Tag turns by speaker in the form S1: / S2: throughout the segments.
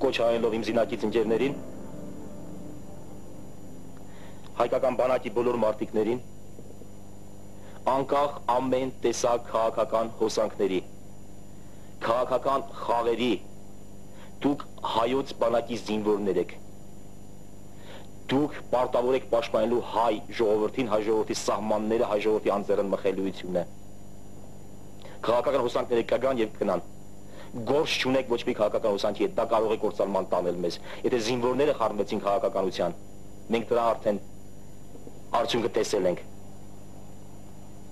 S1: կոչ հայելով իմ զինակից ընկերներին, հայկական բանակի բոլոր մարտիկներին, անկախ ամեն տեսակ քաղաքական հոսանքների, քաղաքական խաղերի, դուք հայոց բանակի զինվորներ եք, դուք պարտավոր եք պաշտպանելու հայ ժողովրդին, հայ ժողովրդի սահմանները, հայ ժողովրդի անձեռն մխելիությունը, քաղաքական հոսանքները կգան և կգնան, գործ չունեք ոչ մի քաղաքական հոսանքի հետ, դա կարող է կործանման տանել մեզ, եթե զինվորները խառնվեցին քաղաքականության, մենք դրա արդեն արդյունքը տեսել ենք,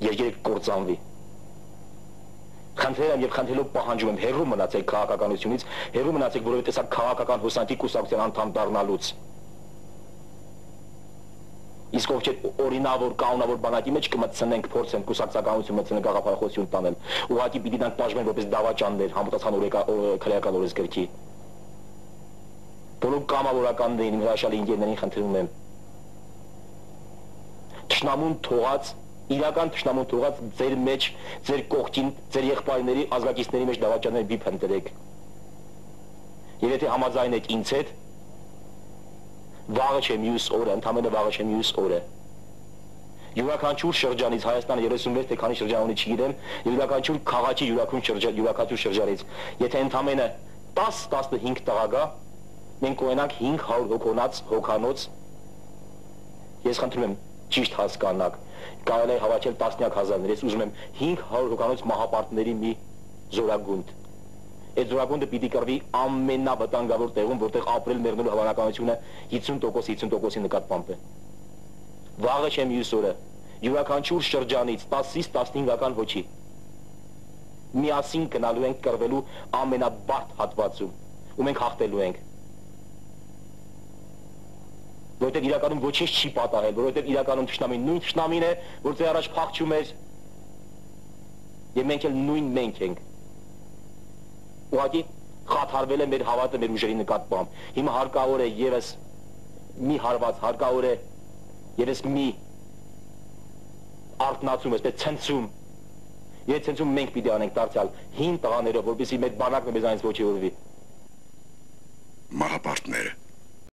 S1: երկիրը կործանվի։ Խնդրել եմ և խնդրելով պահանջում եմ, հեռու մնացեք քաղաքականությունից, հեռու մնացեք որևէ տեսակ քաղաքական հոսանքի կուսակցության անդամ դառնալուց։ Իսկ ովքեր օրինավոր, կանոնավոր բանակի մեջ կմտցնենք, փորձենք կուսակցականություն մտցնենք գաղափարախոսություն տանել, ուղղակի պիտի դրանք բաժվեն որպես դավաճաններ, համապատասխան քրեական օրենսգրքի։ Բոլոր կամավորականներին, իմ հրաշալի ընկերներին խնդրում եմ, թշնամուն թողած, իրական թշնամուն թողած ձեր մեջ, ձեր կողքին, ձեր եղբայրների, ազգակիցների մեջ դավաճաններ մի փնտրեք։ Եվ եթե համաձայն եք ինձ հետ, վաղը չէ մյուս օրը, ընդամենը վաղը չէ մյուս օրը։ Յուրաքանչյուր շրջանից, Հայաստանը 36 թե քանի շրջան ունի չգիտեմ, յուրաքանչյուր քաղաքի յուրաքանչյուր շրջանից, եթե ընդամենը 10-15 տղա գա, մենք կունենանք 500 հոգանոց, ես խնդրում եմ ճիշտ հասկանաք, կարելի է հավաքել տասնյակ հազարներ, ես ուզում եմ 500 հոգանոց մահապարտների մի զորագունդ։ Այդ զորագունդը պիտի կրվի ամենավտանգավոր տեղում, որտեղ ապրել մեռնելու հավանականությունը 50%-50%-ի նկատմամբ է։ Վաղը չէ մյուս օրը, յուրաքանչյուր շրջանից 10-ից 15 հոգի միասին գնալու ենք կռվելու ամենաբարդ հատվածում, ու մենք հաղթելու ենք։ Որովհետև իրականում ոչինչ չի պատահել, որովհետև իրականում թշնամին նույն թշնամին է, որ ձեր առաջ փախչում էր, և մենք էլ նույն մենք ենք։ Ուղղակի խաթարվել է մեր հավատը մեր ուժերի նկատմամբ։ Հիմա հարկավոր է ևս մի հարված, հարկավոր է ևս մի արթնացում, այսպես ցնցում։ Եթե ցնցում մենք պիտի անենք դարձյալ հին տղաներով, որպեսզի մեր բանակը մեզանից ոչ ևորվի։
S2: Մահապարտները